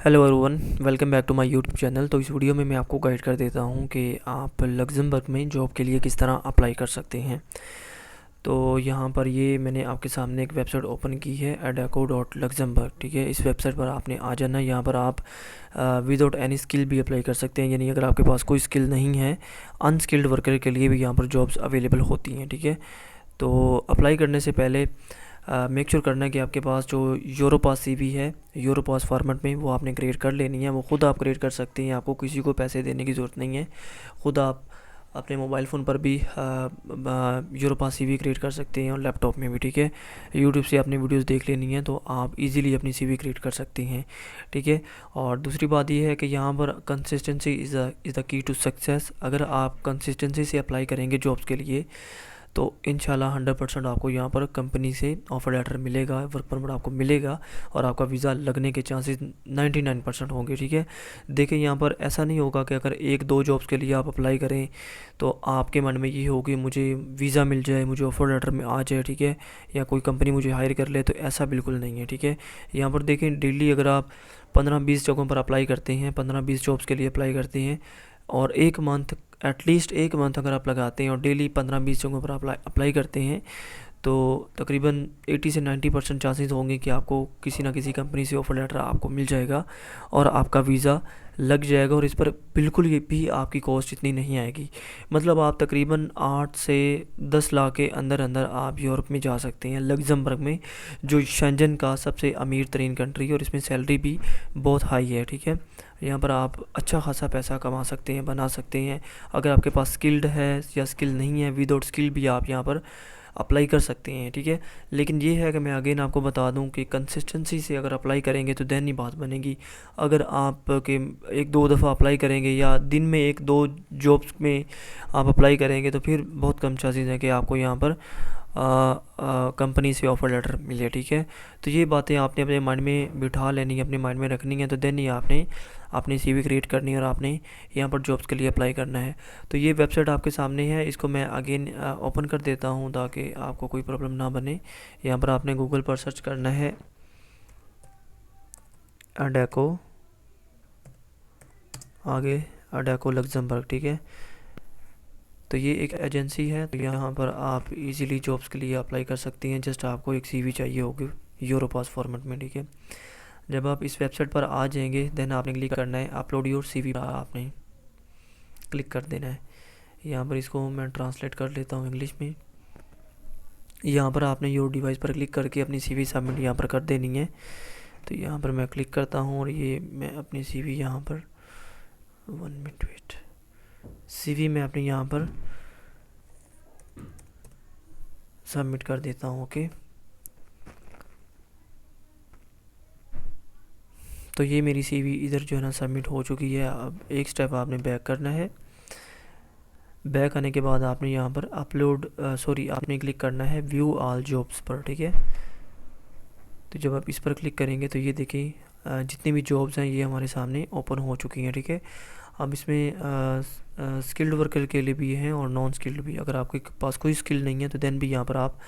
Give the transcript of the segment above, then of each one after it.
Hello everyone, welcome back to my YouTube channel. तो इस video में मैं आपको गाइड कर देता हूं कि आप लग्जमबर्ग में जॉब के लिए किस तरह अप्लाई कर सकते हैं। तो यहाँ पर ये मैंने आपके सामने एक वेबसाइट ओपन की है, adeco.luxembourg। ठीक है, इस वेबसाइट पर आपने आ जाना है। यहाँ पर आप विदाउट एनी स्किल भी अप्लाई कर सकते हैं, यानी अगर आपके पास कोई स्किल नहीं है, अनस्किल्ड वर्कर के लिए भी यहाँ पर जॉब्स अवेलेबल होती हैं। ठीक है, तो अप्लाई करने से पहले मेक श्योर करना है कि आपके पास जो यूरोपास सीवी है, यूरोपास फॉर्मेट में, वो आपने क्रिएट कर लेनी है। वो ख़ुद आप क्रिएट कर सकते हैं, आपको किसी को पैसे देने की ज़रूरत नहीं है। ख़ुद आप अपने मोबाइल फ़ोन पर भी यूरोपास सीवी क्रिएट कर सकते हैं और लैपटॉप में भी। ठीक है, यूट्यूब से आपने वीडियोस देख लेनी है तो आप इजीली अपनी सीवी क्रिएट कर सकते हैं। ठीक है, और दूसरी बात ये है कि यहाँ पर consistency is the key to success. अगर आप कंसिस्टेंसी से अप्लाई करेंगे जॉब्स के लिए तो इंशाल्लाह 100% आपको यहाँ पर कंपनी से ऑफ़र लेटर मिलेगा, वर्क परमिट आपको मिलेगा और आपका वीज़ा लगने के चांसेस 99% होंगे। ठीक है, देखिए यहाँ पर ऐसा नहीं होगा कि अगर एक दो जॉब्स के लिए आप अप्लाई करें तो आपके मन में ये होगी मुझे वीज़ा मिल जाए, मुझे ऑफ़र लेटर में आ जाए। ठीक है, या कोई कंपनी मुझे हायर कर ले, तो ऐसा बिल्कुल नहीं है। ठीक है, यहाँ पर देखें, डेली अगर आप 15-20 जगहों पर अप्लाई करते हैं, 15-20 जॉब्स के लिए अप्लाई करते हैं और एक मंथ, एटलीस्ट एक मंथ अगर आप लगाते हैं और डेली 15-20 जगहों पर अप्लाई करते हैं, तो तकरीबन 80 से 90% चांसेस होंगे कि आपको किसी ना किसी कंपनी से ऑफर लेटर आपको मिल जाएगा और आपका वीज़ा लग जाएगा। और इस पर बिल्कुल ये भी आपकी कॉस्ट इतनी नहीं आएगी। मतलब आप तकरीबन 8 से 10 लाख के अंदर अंदर आप यूरोप में जा सकते हैं, लग्जमबर्ग में, जो शेंजन का सबसे अमीर तरीन कंट्री है और इसमें सैलरी भी बहुत हाई है। ठीक है, यहाँ पर आप अच्छा खासा पैसा कमा सकते हैं, बना सकते हैं। अगर आपके पास स्किल्ड है या स्किल नहीं है, विदाउट स्किल भी आप यहाँ पर अप्लाई कर सकते हैं। ठीक है, लेकिन ये है कि मैं अगेन आपको बता दूं कि कंसिस्टेंसी से अगर अप्लाई करेंगे तो देन ही बात बनेगी। अगर आप के एक दो दफ़ा अप्लाई करेंगे या दिन में एक दो जॉब्स में आप अप्लाई करेंगे तो फिर बहुत कम चांसेस है कि आपको यहाँ पर कंपनी से ऑफ़र लेटर मिले। ठीक है, तो ये बातें आपने अपने माइंड में बिठा लेनी है, अपने माइंड में रखनी है, तो देन ही आपने अपनी सीवी क्रिएट करनी है और आपने यहाँ पर जॉब्स के लिए अप्लाई करना है। तो ये वेबसाइट आपके सामने है, इसको मैं अगेन ओपन कर देता हूँ ताकि आपको कोई प्रॉब्लम ना बने। यहाँ पर आपने गूगल पर सर्च करना है अडेको, आगे अडेको लग्जमबर्ग। ठीक है, तो ये एक एजेंसी है, तो यहाँ पर आप इजीली जॉब्स के लिए अप्लाई कर सकती हैं। जस्ट आपको एक सीवी चाहिए होगी यूरोपास फॉर्मेट में। ठीक है, जब आप इस वेबसाइट पर आ जाएंगे देन आपने क्लिक करना है अपलोड योर सीवी, आपने क्लिक कर देना है। यहाँ पर इसको मैं ट्रांसलेट कर लेता हूँ इंग्लिश में। यहाँ पर आपने योर डिवाइस पर क्लिक करके अपनी सीवी सबमिट यहाँ पर कर देनी है। तो यहाँ पर मैं क्लिक करता हूँ और ये मैं अपनी सीवी यहाँ पर 1 मिनट वेट, सीवी मैं अपनी यहाँ पर सबमिट कर देता हूँ। ओके, तो ये मेरी सीवी इधर जो है ना सबमिट हो चुकी है। अब एक स्टेप आपने बैक करना है। बैक आने के बाद आपने यहाँ पर अपलोड आपने क्लिक करना है व्यू ऑल जॉब्स पर। ठीक है, तो जब आप इस पर क्लिक करेंगे तो ये देखिए जितनी भी जॉब्स हैं ये हमारे सामने ओपन हो चुकी हैं। ठीक है, अब इसमें स्किल्ड वर्कर के लिए भी हैं और नॉन स्किल्ड भी। अगर आपके पास कोई स्किल नहीं है तो देन भी यहाँ पर आप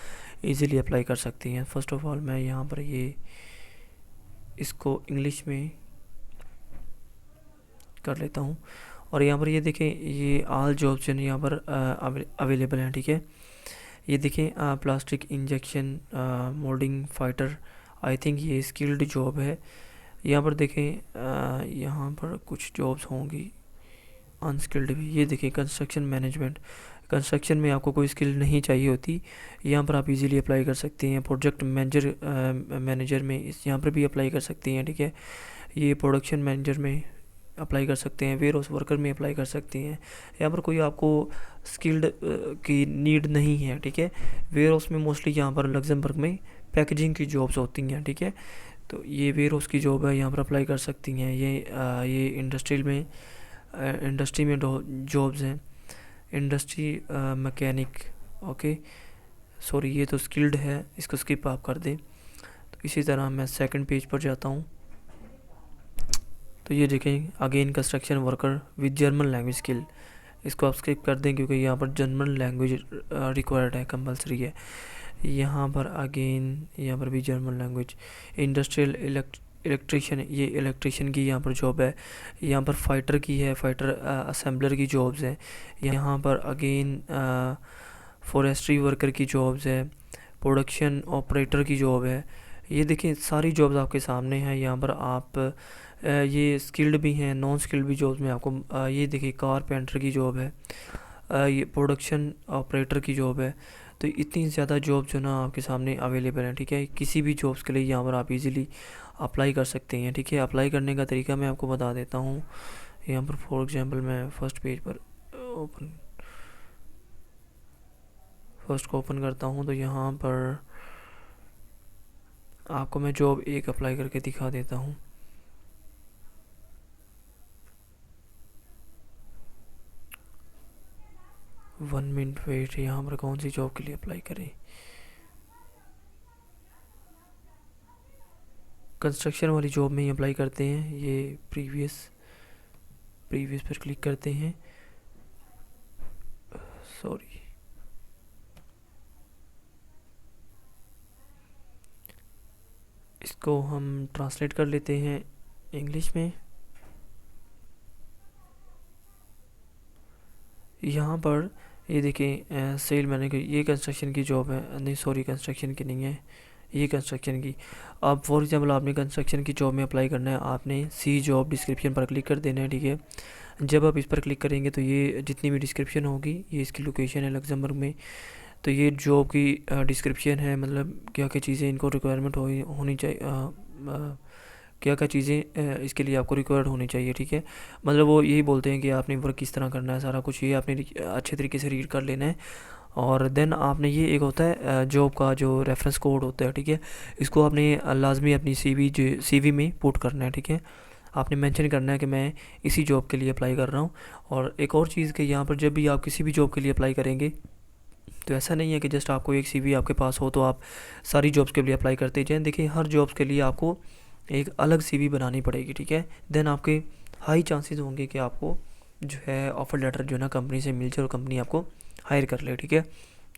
इजीली अप्लाई कर सकती हैं। फर्स्ट ऑफ ऑल मैं यहाँ पर ये इसको इंग्लिश में कर लेता हूँ और यहाँ पर ये देखें, ये ऑल जॉब्स हैं यहाँ पर अवेलेबल हैं। ठीक है, ये देखें plastic injection moulding fighter, I think ये स्किल्ड जॉब है। यहाँ पर देखें यहाँ पर कुछ जॉब्स होंगी अनस्किल्ड भी। ये देखिए कंस्ट्रक्शन मैनेजमेंट, कंस्ट्रक्शन में आपको कोई स्किल नहीं चाहिए होती, यहाँ पर आप इजीली अप्लाई कर सकती हैं। प्रोजेक्ट मैनेजर में यहाँ पर भी अप्लाई कर सकती हैं। ठीक है, ये प्रोडक्शन मैनेजर में अप्लाई कर सकते हैं, वेयर हाउस वर्कर में अप्लाई कर सकती हैं। यहाँ पर कोई आपको स्किल्ड की नीड नहीं है। ठीक है, वेयर हाउस में मोस्टली यहाँ पर लग्जमबर्ग में पैकेजिंग की जॉब्स होती हैं। ठीक है, तो ये वेयर हाउस की जॉब है, यहाँ पर अप्लाई कर सकती हैं। ये इंडस्ट्री में जॉब्स हैं, इंडस्ट्री मैकेनिक। ओके, सॉरी ये तो स्किल्ड है, इसको स्किप आप कर दें। तो इसी तरह मैं सेकंड पेज पर जाता हूँ तो ये देखें again construction worker with German language skill, इसको आप स्किप कर दें क्योंकि यहाँ पर जर्मन लैंग्वेज रिक्वायर्ड है, कंपलसरी है। यहाँ पर अगेन यहाँ पर भी जर्मन लैंग्वेज। इंडस्ट्रियल इलेक्ट्रिशियन, ये इलेक्ट्रिशियन की यहाँ पर जॉब है। यहाँ पर फाइटर की है, फाइटर असेंबलर की जॉब्स हैं। यहाँ पर अगेन फॉरेस्ट्री वर्कर की जॉब्स है, प्रोडक्शन ऑपरेटर की जॉब है। ये देखिए सारी जॉब्स आपके सामने हैं। यहाँ पर आप ये स्किल्ड भी हैं, नॉन स्किल्ड भी जॉब्स में आपको ये देखिए कारपेंटर की जॉब है, ये प्रोडक्शन ऑपरेटर की जॉब है। तो इतनी ज़्यादा जॉब जो ना आपके सामने अवेलेबल है, ठीक है। किसी भी जॉब्स के लिए यहाँ पर आप इजीली अप्लाई कर सकते हैं, ठीक है। अप्लाई करने का तरीका मैं आपको बता देता हूँ। यहाँ पर फॉर एग्जांपल मैं फर्स्ट पेज पर फर्स्ट को ओपन करता हूँ, तो यहाँ पर आपको मैं जॉब एक अप्लाई करके दिखा देता हूँ। वन मिनट वेट, यहाँ पर कौन सी जॉब के लिए अप्लाई करें। कंस्ट्रक्शन वाली जॉब में ही अप्लाई करते हैं। ये प्रीवियस पर क्लिक करते हैं। सॉरी, इसको हम ट्रांसलेट कर लेते हैं इंग्लिश में। यहाँ पर ये देखें सेल मैनेजर, ये कंस्ट्रक्शन की जॉब है। नहीं सॉरी, कंस्ट्रक्शन की नहीं है, ये कंस्ट्रक्शन की। अब फॉर एग्जांपल आपने कंस्ट्रक्शन की जॉब में अप्लाई करना है, आपने सी जॉब डिस्क्रिप्शन पर क्लिक कर देना है, ठीक है। जब आप इस पर क्लिक करेंगे तो ये जितनी भी डिस्क्रिप्शन होगी, ये इसकी लोकेशन है लक्समबर्ग में। तो ये जॉब की डिस्क्रिप्शन है, मतलब क्या क्या चीज़ें इनको रिक्वायरमेंट होनी चाहिए, क्या क्या चीज़ें इसके लिए आपको रिक्वायर्ड होनी चाहिए, ठीक है। मतलब वो यही बोलते हैं कि आपने वर्क किस तरह करना है, सारा कुछ ये आपने अच्छे तरीके से रीड कर लेना है। और देन आपने ये एक होता है जॉब का जो रेफरेंस कोड होता है, ठीक है। इसको आपने लाजमी अपनी सीवी में पुट करना है, ठीक है। आपने मेंशन करना है कि मैं इसी जॉब के लिए अप्लाई कर रहा हूँ। और एक और चीज़ कि यहाँ पर जब भी आप किसी भी जॉब के लिए अप्लाई करेंगे, तो ऐसा नहीं है कि जस्ट आपको एक सीवी आपके पास हो तो आप सारी जॉब्स के लिए अप्लाई करते जाएं। देखिए हर जॉब्स के लिए आपको एक अलग सीवी बनानी पड़ेगी, ठीक है। देन आपके हाई चांसेस होंगे कि आपको जो है ऑफर लेटर जो है ना कंपनी से मिल जाए और कंपनी आपको हायर कर ले, ठीक है।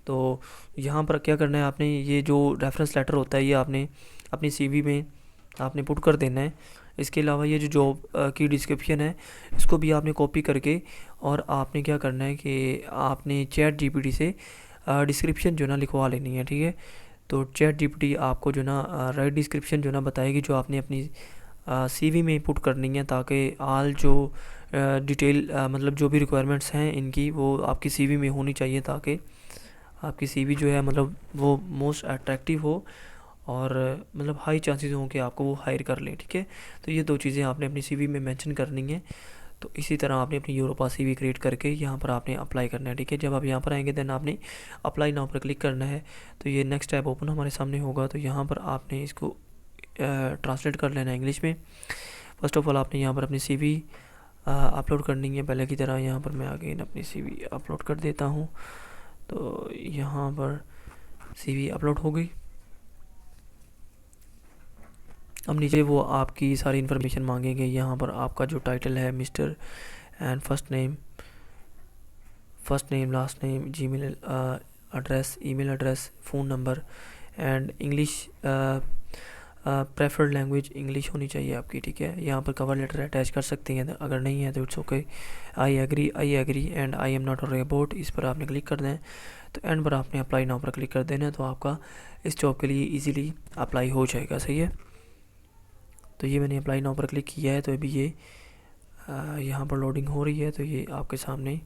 तो यहाँ पर क्या करना है, आपने ये जो रेफरेंस लेटर होता है ये आपने अपनी सीवी में आपने पुट कर देना है। इसके अलावा ये जो जॉब की डिस्क्रिप्शन है इसको भी आपने कॉपी करके और आपने क्या करना है कि आपने चैट जीपीटी से डिस्क्रिप्शन जो ना लिखवा लेनी है, ठीक है। तो चैट जीपीटी आपको जो ना राइट डिस्क्रिप्शन जो ना बताएगी जो आपने अपनी सीवी में पुट करनी है, ताकि आल जो डिटेल मतलब जो भी रिक्वायरमेंट्स हैं इनकी वो आपकी सीवी में होनी चाहिए, ताकि आपकी सीवी जो है मतलब वो मोस्ट अट्रैक्टिव हो और मतलब हाई चांसेस हों कि आपको वो हायर कर लें, ठीक है। तो ये दो चीज़ें आपने अपनी सीवी में मेंशन करनी है। तो इसी तरह आपने अपनी यूरोपा सीवी क्रिएट करके यहाँ पर आपने अप्लाई करना है, ठीक है। जब आप यहाँ पर आएंगे देन आपने अप्लाई नाउ पर क्लिक करना है। तो ये नेक्स्ट टैब ओपन हमारे सामने होगा। तो यहाँ पर आपने इसको ट्रांसलेट कर लेना है इंग्लिश में। फर्स्ट ऑफ ऑल आपने यहाँ पर अपनी सीवी अपलोड करनी है पहले की तरह। यहाँ पर मैं अगेन अपनी सीवी अपलोड कर देता हूँ। तो यहाँ पर सीवी अपलोड हो गई। अब नीचे वो आपकी सारी इन्फॉर्मेशन मांगेंगे। यहाँ पर आपका जो टाइटल है mister and first name last name, Gmail address, email address, phone number and English preferred language English होनी चाहिए आपकी, ठीक है। यहाँ पर कवर लेटर अटैच कर सकते हैं, अगर नहीं है तो it's okay. I agree and I am not a robot, इस पर आपने क्लिक कर दें। तो एंड पर आपने अप्लाई नाउ पर क्लिक कर देना, तो आपका इस जॉब के लिए इजीली अप्लाई हो जाएगा, सही है। तो ये मैंने अप्लाई नाउ पर क्लिक किया है। तो अभी ये यहाँ पर लोडिंग हो रही है। तो ये आपके सामने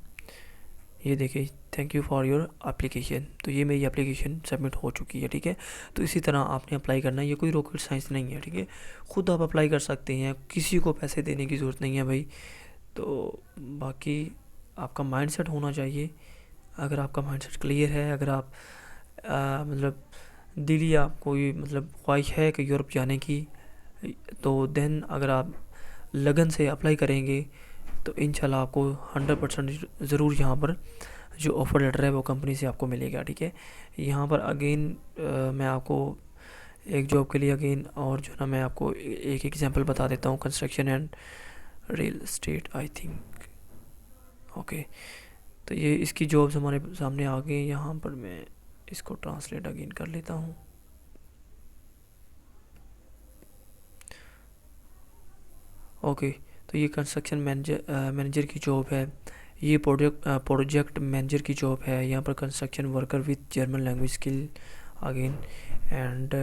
ये देखिए, thank you for your application. तो ये मेरी एप्लीकेशन सबमिट हो चुकी है, ठीक है। तो इसी तरह आपने अप्लाई करना है। ये कोई रॉकेट साइंस नहीं है, ठीक है। खुद आप अप्लाई कर सकते हैं, किसी को पैसे देने की ज़रूरत नहीं है भाई। तो बाकी आपका माइंडसेट होना चाहिए। अगर आपका माइंडसेट क्लियर है, अगर आप मतलब दिली आपको मतलब ख्वाहिश है कि यूरोप जाने की, तो देन अगर आप लगन से अप्लाई करेंगे तो इंशाल्लाह आपको 100% ज़रूर यहाँ पर जो ऑफ़र लेटर है वो कंपनी से आपको मिलेगा, ठीक है। यहाँ पर अगेन मैं आपको एक जॉब के लिए अगेन और जो ना मैं आपको एक एग्जांपल बता देता हूँ, construction and real estate I think, okay. तो ये इसकी जॉब्स हमारे सामने आ गई। यहाँ पर मैं इसको ट्रांसलेट अगेन कर लेता हूँ। ओके, तो ये कंस्ट्रक्शन मैनेजर की जॉब है, ये प्रोजेक्ट मैनेजर की जॉब है, यहाँ पर construction worker with German language skill again, and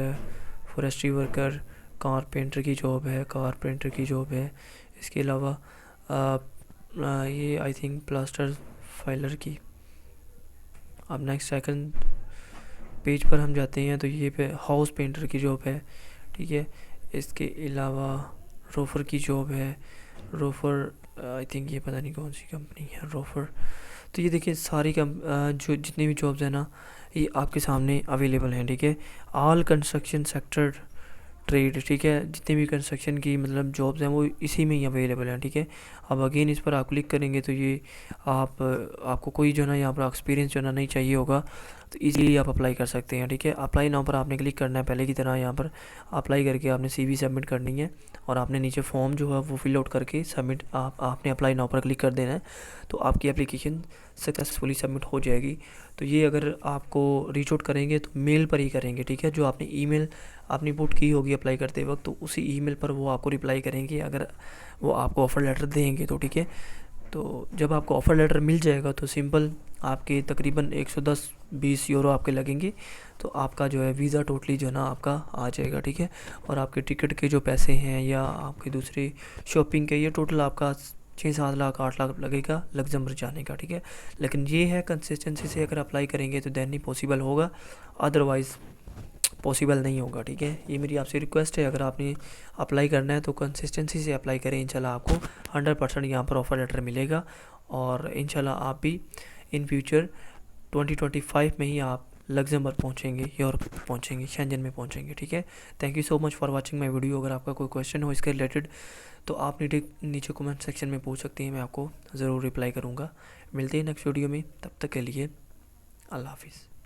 forestry worker, carpenter की जॉब है, कारपेंटर की जॉब है। इसके अलावा ये आई थिंक प्लास्टर फाइलर की। अब नेक्स्ट सेकंड पेज पर हम जाते हैं तो ये पे हाउस पेंटर की जॉब है, ठीक है। इसके अलावा रोफर की जॉब है, रोफर आई थिंक ये पता नहीं कौन सी कंपनी है रोफर। तो ये देखिए सारी जो जितनी भी जॉब्स हैं ना, ये आपके सामने अवेलेबल हैं, ठीक है। ऑल कंस्ट्रक्शन सेक्टर ट्रेड, ठीक है, जितने भी कंस्ट्रक्शन की मतलब जॉब्स हैं वो इसी में ही अवेलेबल हैं, ठीक है। अब अगेन इस पर आप क्लिक करेंगे तो ये आपको कोई जो है ना यहाँ पर एक्सपीरियंस जो है ना नहीं चाहिए होगा, तो इजीली आप अप्लाई कर सकते हैं, ठीक है। अप्लाई नाउ पर आपने क्लिक करना है, पहले की तरह यहाँ पर अप्लाई करके आपने CV सबमिट करनी है और आपने नीचे फॉर्म जो है वो फिल आउट करके सबमिट आपने अप्लाई नाउ पर क्लिक कर देना है, तो आपकी एप्लीकेशन सक्सेसफुली सबमिट हो जाएगी। तो ये अगर आपको रीच आउट करेंगे तो मेल पर ही करेंगे, ठीक है। जो आपने ईमेल आपने पुट की होगी अप्लाई करते वक्त, तो उसी ईमेल पर वो आपको रिप्लाई करेंगे अगर वो आपको ऑफ़र लेटर देंगे तो, ठीक है। तो जब आपको ऑफ़र लेटर मिल जाएगा तो सिंपल आपके तकरीबन 110-20 यूरो आपके लगेंगे, तो आपका जो है वीज़ा टोटली जो है ना आपका आ जाएगा, ठीक है। और आपके टिकट के जो पैसे हैं या आपके दूसरे शॉपिंग के, ये टोटल आपका 6-7 लाख 8 लाख लगेगा लग्जमबर्ग जाने का, ठीक है। लेकिन ये है कंसिस्टेंसी से अगर अप्लाई करेंगे तो दैन ही पॉसिबल होगा, अदरवाइज़ पॉसिबल नहीं होगा, ठीक है। ये मेरी आपसे रिक्वेस्ट है, अगर आपने अप्लाई करना है तो कंसिस्टेंसी से अप्लाई करें, इंशाल्लाह आपको 100% यहाँ पर ऑफ़र लेटर मिलेगा और इंशाल्लाह आप भी इन फ्यूचर 2025 में ही आप लग्जमबर्ग पहुँचेंगे, यूरोप पहुँचेंगे, शेंजन में पहुँचेंगे, ठीक है। Thank you so much for watching my video. अगर आपका कोई क्वेश्चन हो इसके रिलेटेड तो आप नीचे कमेंट सेक्शन में पूछ सकते हैं, मैं आपको ज़रूर रिप्लाई करूँगा। मिलते हैं नेक्स्ट वीडियो में, तब तक के लिए अल्लाह हाफिज़।